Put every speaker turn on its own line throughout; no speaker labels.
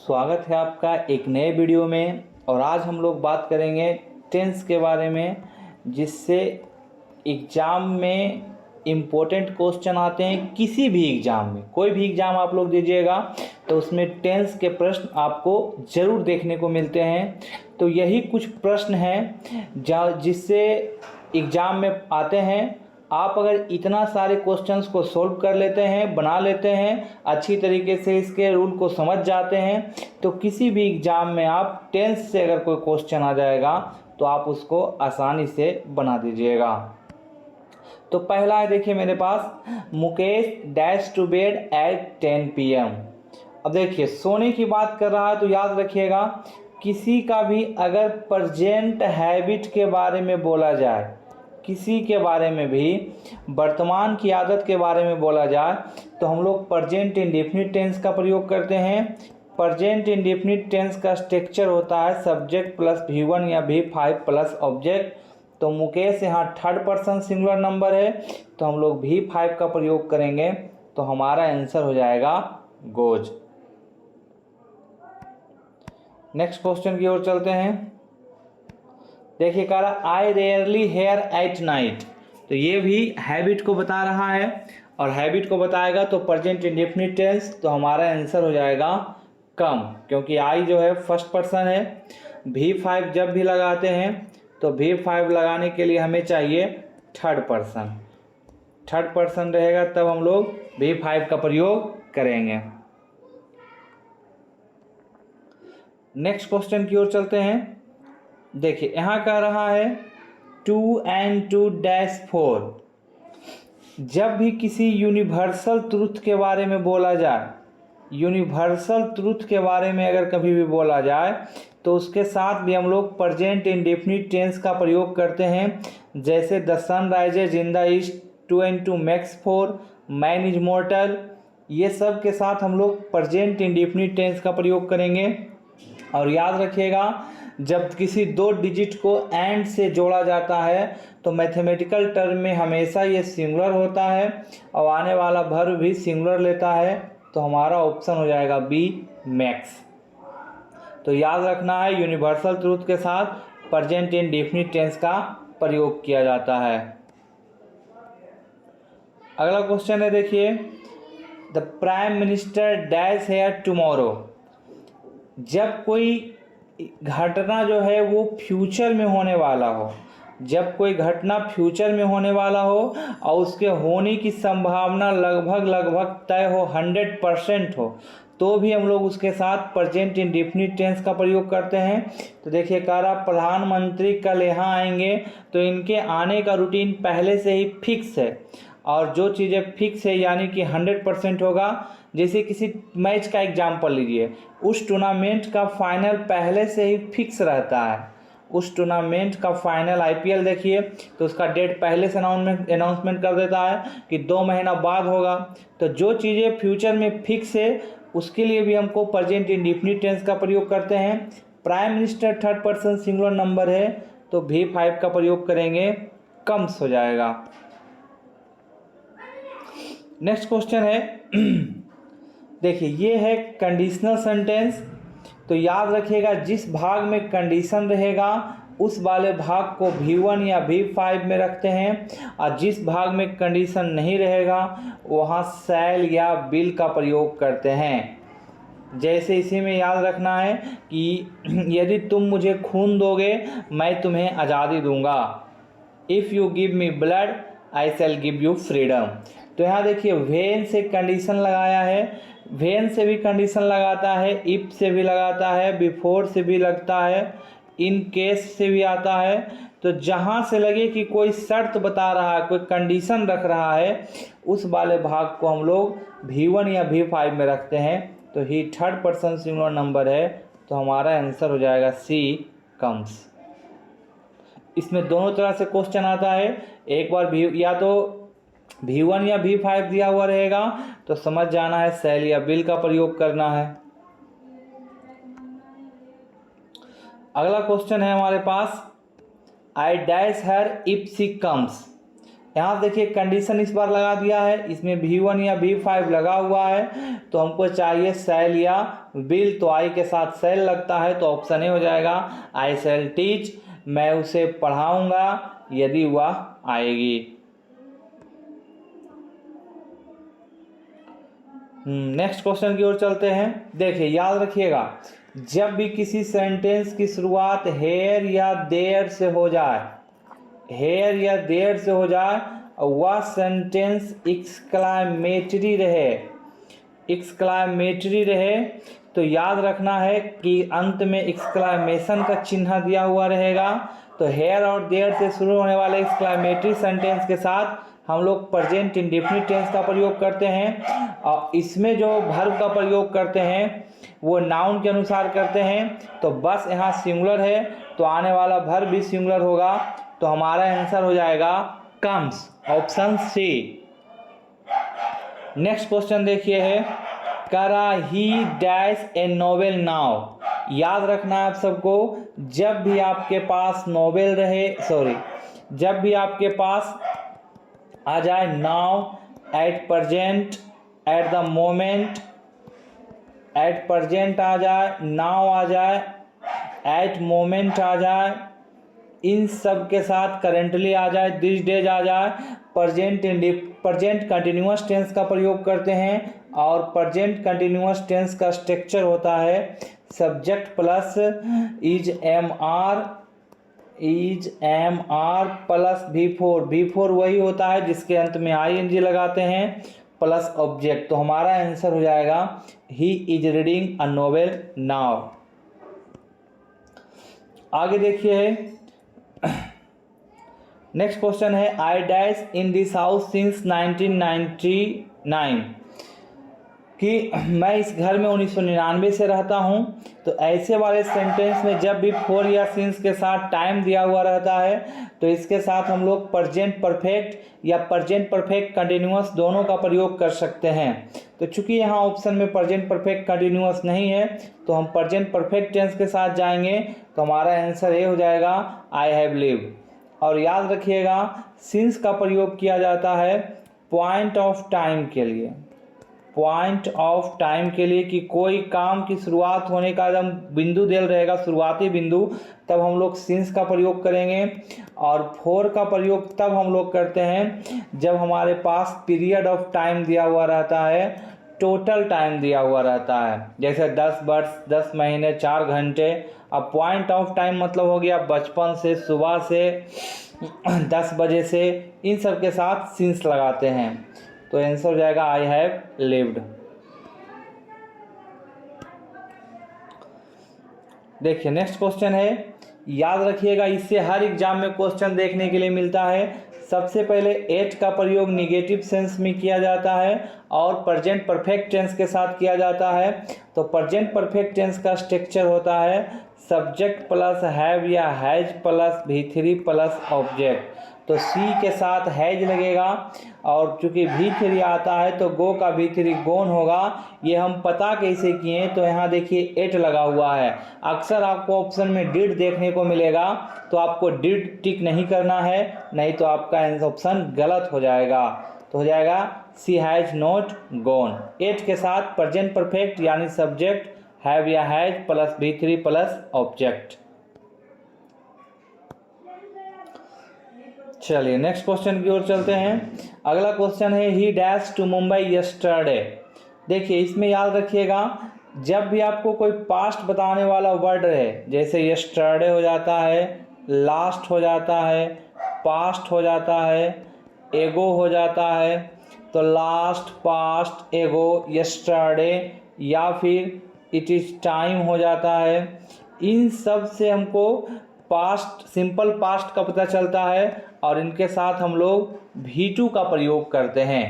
स्वागत है आपका एक नए वीडियो में। और आज हम लोग बात करेंगे टेंस के बारे में, जिससे एग्ज़ाम में इम्पोर्टेंट क्वेश्चन आते हैं। किसी भी एग्ज़ाम में, कोई भी एग्ज़ाम आप लोग दीजिएगा तो उसमें टेंस के प्रश्न आपको ज़रूर देखने को मिलते हैं। तो यही कुछ प्रश्न हैं जिससे एग्ज़ाम में आते हैं। आप अगर इतना सारे क्वेश्चंस को सॉल्व कर लेते हैं, बना लेते हैं, अच्छी तरीके से इसके रूल को समझ जाते हैं, तो किसी भी एग्ज़ाम में आप टेंस से अगर कोई क्वेश्चन आ जाएगा तो आप उसको आसानी से बना दीजिएगा। तो पहला है, देखिए मेरे पास, Mukesh dash to bed at 10 PM। अब देखिए सोने की बात कर रहा है तो याद रखिएगा, किसी का भी अगर प्रेजेंट हैबिट के बारे में बोला जाए, किसी के बारे में भी वर्तमान की आदत के बारे में बोला जाए तो हम लोग प्रेजेंट इंडेफिनिट टेंस का प्रयोग करते हैं। प्रेजेंट इंडेफिनिट टेंस का स्ट्रक्चर होता है सब्जेक्ट प्लस V1 या V5 प्लस ऑब्जेक्ट। तो मुकेश यहाँ थर्ड पर्सन सिंगुलर नंबर है तो हम लोग V5 का प्रयोग करेंगे, तो हमारा आंसर हो जाएगा गोज। नेक्स्ट क्वेश्चन की ओर चलते हैं। देखिए कह रहा I rarely here at night, तो ये भी हैबिट को बता रहा है और हैबिट को बताएगा तो प्रेजेंट इंडेफिनिट टेंस, तो हमारा आंसर हो जाएगा कम, क्योंकि आई जो है फर्स्ट पर्सन है। V5 जब भी लगाते हैं तो V5 लगाने के लिए हमें चाहिए थर्ड पर्सन। थर्ड पर्सन रहेगा तब हम लोग V5 का प्रयोग करेंगे। नेक्स्ट क्वेश्चन की ओर चलते हैं। देखिए यहाँ कह रहा है 2 and 2 dash 4। जब भी किसी यूनिवर्सल ट्रूथ के बारे में बोला जाए, यूनिवर्सल ट्रूथ के बारे में अगर कभी भी बोला जाए तो उसके साथ भी हम लोग प्रेजेंट इंडेफिनिट टेंस का प्रयोग करते हैं। जैसे the sun rises in the east, 2 and 2 makes 4, man is mortal, ये सब के साथ हम लोग प्रेजेंट इंडेफिनिट टेंस का प्रयोग करेंगे। और याद रखिएगा, जब किसी दो डिजिट को एंड से जोड़ा जाता है तो मैथमेटिकल टर्म में हमेशा ये सिंगुलर होता है और आने वाला वर्ब भी सिंगुलर लेता है, तो हमारा ऑप्शन हो जाएगा बी, मैक्स। तो याद रखना है, यूनिवर्सल ट्रूथ के साथ प्रेजेंट इंडेफिनिट टेंस का प्रयोग किया जाता है। अगला क्वेश्चन है, देखिए the prime minister dash here tomorrow. जब कोई घटना जो है वो फ्यूचर में होने वाला हो, जब कोई घटना फ्यूचर में होने वाला हो और उसके होने की संभावना लगभग तय हो, 100% हो, तो भी हम लोग उसके साथ प्रेजेंट इंडेफिनिट टेंस का प्रयोग करते हैं। तो देखिए कह रहा प्रधानमंत्री कल यहाँ आएंगे, तो इनके आने का रूटीन पहले से ही फिक्स है, और जो चीज़ें फिक्स है यानी कि 100% होगा। जैसे किसी मैच का एग्जाम्पल लीजिए, उस टूर्नामेंट का फाइनल पहले से ही फिक्स रहता है। उस टूर्नामेंट का फाइनल IPL देखिए तो उसका डेट पहले से अनाउंसमेंट कर देता है कि 2 महीना बाद होगा। तो जो चीज़ें फ्यूचर में फिक्स है उसके लिए भी हमको प्रेजेंट इंडेफिनिट टेंस का प्रयोग करते हैं। Prime minister third person singular number है तो V5 का प्रयोग करेंगे, कम्स हो जाएगा। नेक्स्ट क्वेश्चन है देखिए ये है कंडीशनल सेंटेंस। तो याद रखिएगा, जिस भाग में कंडीशन रहेगा उस वाले भाग को V1 या V5 में रखते हैं, और जिस भाग में कंडीशन नहीं रहेगा वहाँ शैल या विल का प्रयोग करते हैं। जैसे इसी में याद रखना है कि यदि तुम मुझे खून दोगे मैं तुम्हें आज़ादी दूंगा। If you give me blood I shell give you freedom. तो यहाँ देखिए वेन से कंडीशन लगाया है, वेन से भी कंडीशन लगाता है, इफ से भी लगाता है, बिफोर से भी लगता है, इन केस से भी आता है। तो जहाँ से लगे कि कोई शर्त बता रहा है, कोई कंडीशन रख रहा है, उस वाले भाग को हम लोग V1 या V5 में रखते हैं। तो ही थर्ड पर्सन सिंगुलर नंबर है तो हमारा आंसर हो जाएगा सी, कम्स। इसमें दोनों तरह से क्वेश्चन आता है, एक बार या तो V1 या V5 दिया हुआ रहेगा तो समझ जाना है शैल या विल का प्रयोग करना है। अगला क्वेश्चन है हमारे पास, I dash her if she comes. यहाँ देखिए कंडीशन इस बार लगा दिया है, इसमें V1 या V5 लगा हुआ है, तो हमको चाहिए शैल या विल, तो आई के साथ शैल लगता है, तो ऑप्शन ए हो जाएगा आई शैल टीच, मैं उसे पढ़ाऊंगा यदि वह आएगी। नेक्स्ट क्वेश्चन की ओर चलते हैं। देखिए याद रखिएगा, जब भी किसी सेंटेंस की शुरुआत हेयर या देयर से हो जाए, हेयर या देयर से हो जाए और वह सेंटेंस एक्सक्लामेटरी रहे, एक्सक्लामेटरी रहे, तो याद रखना है कि अंत में एक्सक्लामेशन का चिन्ह दिया हुआ रहेगा। तो हेयर और देयर से शुरू होने वाले एक्सक्लामेटरी सेंटेंस के साथ हम लोग प्रेजेंट इंडेफिनिट टेंस का प्रयोग करते हैं, और इसमें जो वर्ब का प्रयोग करते हैं वो नाउन के अनुसार करते हैं। तो बस यहाँ सिंगुलर है तो आने वाला वर्ब भी सिंगुलर होगा, तो हमारा आंसर हो जाएगा comes, option C. Next question देखिए है, करा he dash a novel now. याद रखना है आप सबको, जब भी आपके पास नोवेल रहे, जब भी आपके पास आ जाए now, at present, at the moment, at present आ जाए, नाउ आ जाए, एट मोमेंट आ जाए, इन सब के साथ करेंटली आ जाए, दिस डेज आ जाए, प्रेजेंट कंटिन्यूअस टेंस का प्रयोग करते हैं। और प्रेजेंट कंटिन्यूअस टेंस का स्ट्रक्चर होता है subject plus is am are plus V4 वही होता है जिसके अंत में ING लगाते हैं प्लस ऑब्जेक्ट। तो हमारा आंसर हो जाएगा he is reading a novel now. आगे देखिए, नेक्स्ट क्वेश्चन है, I dash in this house since 1999, कि मैं इस घर में 1999 से रहता हूं। तो ऐसे वाले सेंटेंस में जब भी फोर या सिंस के साथ टाइम दिया हुआ रहता है तो इसके साथ हम लोग प्रेजेंट परफेक्ट या प्रेजेंट परफेक्ट कंटिन्यूअस दोनों का प्रयोग कर सकते हैं। तो चूंकि यहाँ ऑप्शन में प्रेजेंट परफेक्ट कंटिन्यूअस नहीं है तो हम प्रेजेंट परफेक्ट टेंस के साथ जाएंगे, तो हमारा आंसर ये हो जाएगा आई हैव लिव्ड। और याद रखिएगा सिंस का प्रयोग किया जाता है पॉइंट ऑफ टाइम के लिए, पॉइंट ऑफ टाइम के लिए, कि कोई काम की शुरुआत होने का एकदम बिंदु दिल रहेगा, शुरुआती बिंदु, तब हम लोग सिंस का प्रयोग करेंगे। और फोर का प्रयोग तब हम लोग करते हैं जब हमारे पास पीरियड ऑफ टाइम दिया हुआ रहता है, टोटल टाइम दिया हुआ रहता है, जैसे 10 वर्ष, 10 महीने, 4 घंटे। अब पॉइंट ऑफ टाइम मतलब हो गया बचपन से, सुबह से, 10 बजे से, इन सब के साथ सिंस लगाते हैं। तो आंसर हो जाएगा आई हैव लिव्ड। देखिए नेक्स्ट क्वेश्चन है, याद रखिएगा इससे हर एग्जाम में क्वेश्चन देखने के लिए मिलता है। सबसे पहले एट का प्रयोग निगेटिव सेंस में किया जाता है और प्रेजेंट परफेक्ट टेंस के साथ किया जाता है। तो प्रेजेंट परफेक्ट टेंस का स्ट्रक्चर होता है सब्जेक्ट प्लस हैव या has plus V3 plus object. तो सी के साथ हैज लगेगा और चूंकि V3 आता है तो गो का V3 गोन होगा। ये हम पता कैसे किए, तो यहाँ देखिए एट लगा हुआ है। अक्सर आपको ऑप्शन में डिड देखने को मिलेगा, तो आपको डिड टिक नहीं करना है, नहीं तो आपका ऑप्शन गलत हो जाएगा। तो हो जाएगा सी हैज नॉट गॉन। एट के साथ प्रेजेंट परफेक्ट यानी सब्जेक्ट हैव या has plus V3 plus object. चलिए नेक्स्ट क्वेश्चन की ओर चलते हैं। अगला क्वेश्चन है he dash to Mumbai yesterday. देखिए इसमें याद रखिएगा जब भी आपको कोई पास्ट बताने वाला वर्ड रहे, जैसे यस्टरडे हो जाता है, लास्ट हो जाता है, पास्ट हो जाता है, एगो हो जाता है, तो लास्ट, पास्ट, एगो, यस्टरडे या फिर इट इज़ टाइम हो जाता है। इन सब से हमको पास्ट, सिंपल पास्ट का पता चलता है और इनके साथ हम लोग V2 का प्रयोग करते हैं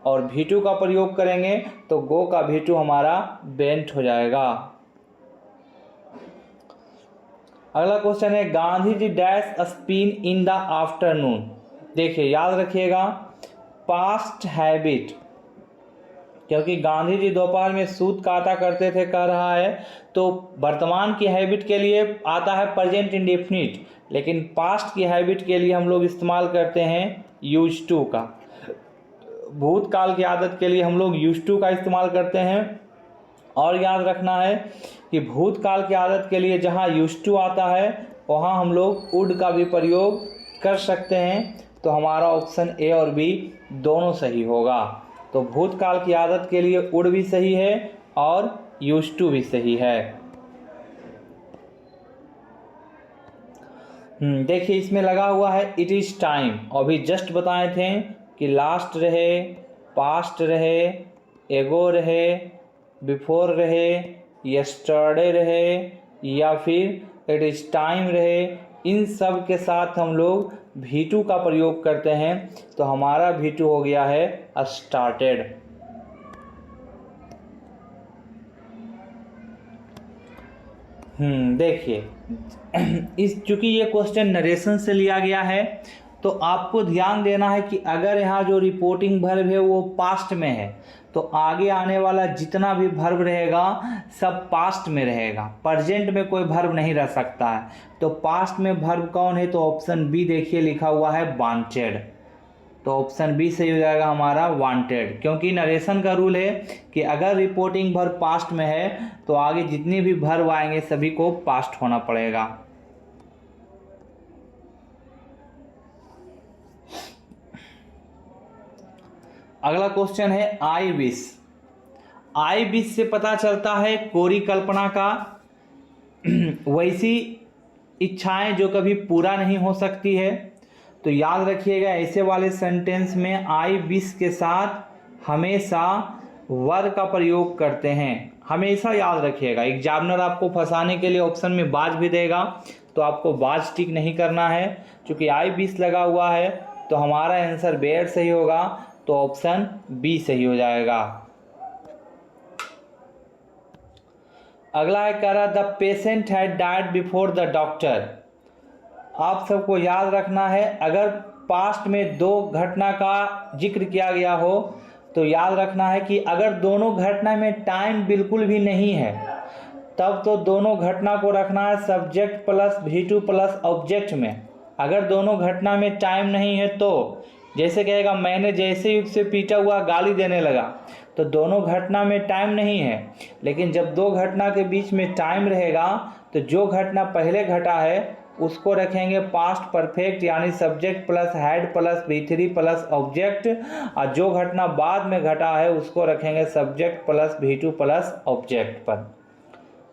और V2 का प्रयोग करेंगे तो गो का V2 हमारा बेंट हो जाएगा। अगला क्वेश्चन है Gandhi ji dash spin in the afternoon. देखिए याद रखिएगा पास्ट हैबिट, क्योंकि गांधी जी दोपहर में सूत काटा करते थे कह रहा है, तो वर्तमान की हैबिट के लिए आता है प्रेजेंट इंडेफिनिट, लेकिन पास्ट की हैबिट के लिए हम लोग इस्तेमाल करते हैं यूज टू का। भूतकाल की आदत के लिए हम लोग यूज टू का इस्तेमाल करते हैं। और याद रखना है कि भूतकाल की आदत के लिए जहाँ यूज टू आता है वहाँ हम लोग वुड का भी प्रयोग कर सकते हैं। तो हमारा ऑप्शन ए और बी दोनों सही होगा। तो भूतकाल की आदत के लिए वुड भी सही है और यूज टू भी सही है। देखिए इसमें लगा हुआ है इट इज़ टाइम। अभी जस्ट बताए थे कि लास्ट रहे, पास्ट रहे, एगो रहे, बिफोर रहे, यस्टरडे रहे या फिर इट इज़ टाइम रहे। इन सब के साथ हम लोग V2 का प्रयोग करते हैं। तो हमारा V2 हो गया है स्टार्टेड। देखिए इस चूँकि ये क्वेश्चन नरेशन से लिया गया है तो आपको ध्यान देना है कि अगर यहाँ जो रिपोर्टिंग वर्ब है वो पास्ट में है तो आगे आने वाला जितना भी वर्ब रहेगा सब पास्ट में रहेगा, प्रेजेंट में कोई वर्ब नहीं रह सकता है। तो पास्ट में वर्ब कौन है? तो ऑप्शन बी देखिए लिखा हुआ है वांटेड। तो ऑप्शन बी सही हो जाएगा हमारा वांटेड, क्योंकि नरेशन का रूल है कि अगर रिपोर्टिंग वर्ब पास्ट में है तो आगे जितने भी वर्ब आएंगे सभी को पास्ट होना पड़ेगा। अगला क्वेश्चन है आई विश। आई विश से पता चलता है कोरी कल्पना का वैसी इच्छाएं जो कभी पूरा नहीं हो सकती है। तो याद रखिएगा ऐसे वाले सेंटेंस में आई विश के साथ हमेशा वर का प्रयोग करते हैं, हमेशा याद रखिएगा। एग्जामिनर आपको फंसाने के लिए ऑप्शन में बाज भी देगा तो आपको बाज टिक नहीं करना है। चूँकि आई विश लगा हुआ है तो हमारा आंसर बेयर सही होगा, तो ऑप्शन बी सही हो जाएगा। अगला है कह रहा the patient had died before the doctor. आप सबको याद रखना है अगर पास्ट में दो घटना का जिक्र किया गया हो तो याद रखना है कि अगर दोनों घटना में टाइम बिल्कुल भी नहीं है तब तो दोनों घटना को रखना है subject plus V2 plus object में। अगर दोनों घटना में टाइम नहीं है तो जैसे कहेगा मैंने जैसे ही उससे पीटा हुआ गाली देने लगा, तो दोनों घटना में टाइम नहीं है। लेकिन जब दो घटना के बीच में टाइम रहेगा तो जो घटना पहले घटा है उसको रखेंगे पास्ट परफेक्ट यानी subject plus had plus V3 plus object, और जो घटना बाद में घटा है उसको रखेंगे subject plus V2 plus object पर।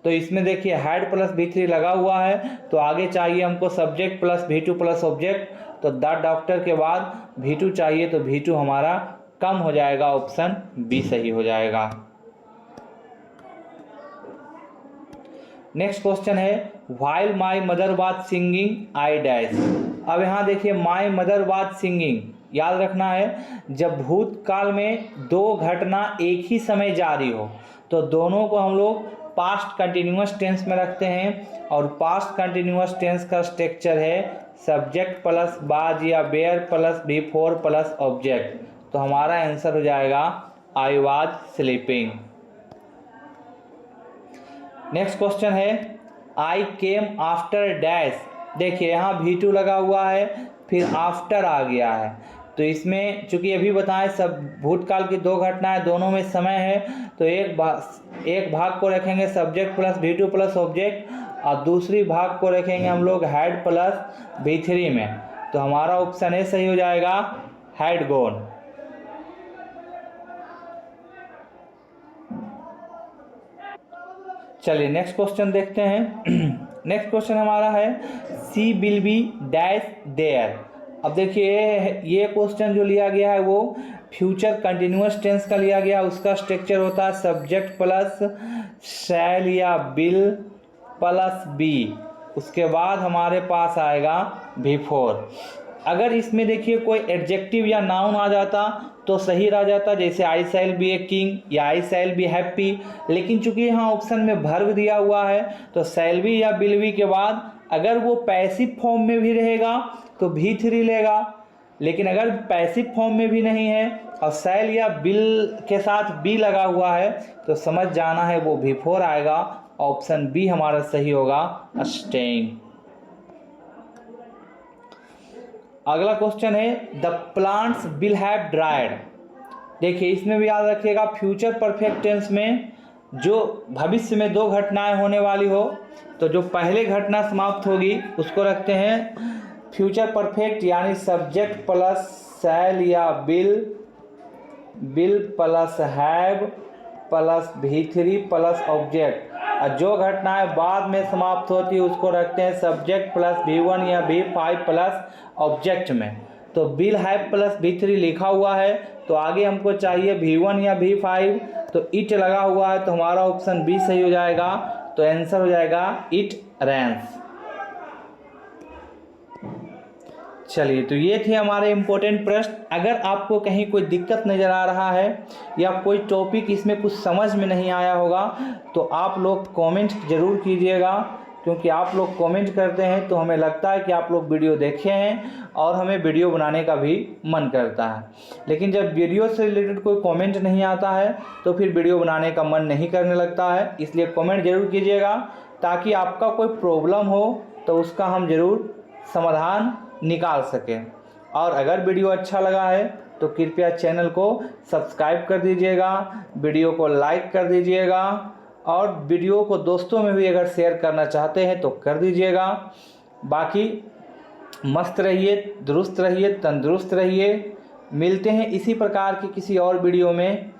तो इसमें देखिए हैड प्लस V3 लगा हुआ है तो आगे चाहिए हमको subject plus V2 plus object. तो द डॉक्टर के बाद V2 चाहिए तो V2 हमारा कम हो जाएगा, ऑप्शन बी सही हो जाएगा। नेक्स्ट क्वेश्चन है while my mother was singing I dash. अब यहाँ देखिए माई मदर वाज सिंगिंग, याद रखना है जब भूतकाल में दो घटना एक ही समय जारी हो तो दोनों को हम लोग पास्ट कंटिन्यूअस टेंस में रखते हैं। और पास्ट कंटिन्यूअस टेंस का स्ट्रक्चर है सब्जेक्ट प्लस बाज या bear plus V4 plus object. तो हमारा आंसर हो जाएगा I was sleeping. Next question है आई केम आफ्टर डैश। देखिए यहाँ V2 लगा हुआ है फिर आफ्टर आ गया है तो इसमें चूंकि अभी बताएं सब भूतकाल की दो घटनाएं दोनों में समय है तो एक भाग को रखेंगे subject plus V2 plus object और दूसरी भाग को रखेंगे हम लोग हैड प्लस V3 में। तो हमारा ऑप्शन ए सही हो जाएगा हैड गॉन। चलिए नेक्स्ट क्वेश्चन देखते हैं। नेक्स्ट क्वेश्चन हमारा है सी विल बी डैश देयर। अब देखिए ये क्वेश्चन जो लिया गया है वो फ्यूचर कंटिन्यूअस टेंस का लिया गया, उसका स्ट्रक्चर होता है सब्जेक्ट प्लस शैल या विल प्लस बी, उसके बाद हमारे पास आएगा V4। अगर इसमें देखिए कोई एडजेक्टिव या नाउन आ जाता तो सही रह जाता, जैसे आई शैल बी ए किंग या आई शैल बी हैप्पी। लेकिन चूंकि यहाँ ऑप्शन में वर्ब दिया हुआ है तो शैल बी या विल बी के बाद अगर वो पैसिव फॉर्म में भी रहेगा तो V3 लेगा, लेकिन अगर पैसिव फॉर्म में भी नहीं है और शैल या विल के साथ बी लगा हुआ है तो समझ जाना है वो V4 आएगा। ऑप्शन बी हमारा सही होगा स्टेइंग। अगला क्वेश्चन है the plants will have dried. देखिए इसमें भी याद रखिएगा फ्यूचर परफेक्ट टेंस में जो भविष्य में दो घटनाएं होने वाली हो तो जो पहले घटना समाप्त होगी उसको रखते हैं फ्यूचर परफेक्ट, यानी सब्जेक्ट प्लस शैल या will plus have plus V3 plus object. और जो घटनाएं बाद में समाप्त होती है उसको रखते हैं सब्जेक्ट प्लस V1 या V5 प्लस ऑब्जेक्ट में। तो विल हैव प्लस V3 लिखा हुआ है तो आगे हमको चाहिए V1 या V5, तो इट लगा हुआ है तो हमारा ऑप्शन बी सही हो जाएगा। तो आंसर हो जाएगा इट रेन्स। चलिए, तो ये थे हमारे इम्पोर्टेंट प्रश्न। अगर आपको कहीं कोई दिक्कत नज़र आ रहा है या कोई टॉपिक इसमें कुछ समझ में नहीं आया होगा तो आप लोग कमेंट ज़रूर कीजिएगा, क्योंकि आप लोग कमेंट करते हैं तो हमें लगता है कि आप लोग वीडियो देखे हैं और हमें वीडियो बनाने का भी मन करता है। लेकिन जब वीडियो से रिलेटेड कोई कमेंट नहीं आता है तो फिर वीडियो बनाने का मन नहीं करने लगता है। इसलिए कमेंट ज़रूर कीजिएगा ताकि आपका कोई प्रॉब्लम हो तो उसका हम ज़रूर समाधान निकाल सकें। और अगर वीडियो अच्छा लगा है तो कृपया चैनल को सब्सक्राइब कर दीजिएगा, वीडियो को लाइक कर दीजिएगा और वीडियो को दोस्तों में भी अगर शेयर करना चाहते हैं तो कर दीजिएगा। बाकी मस्त रहिए, दुरुस्त रहिए, तंदुरुस्त रहिए। मिलते हैं इसी प्रकार की किसी और वीडियो में।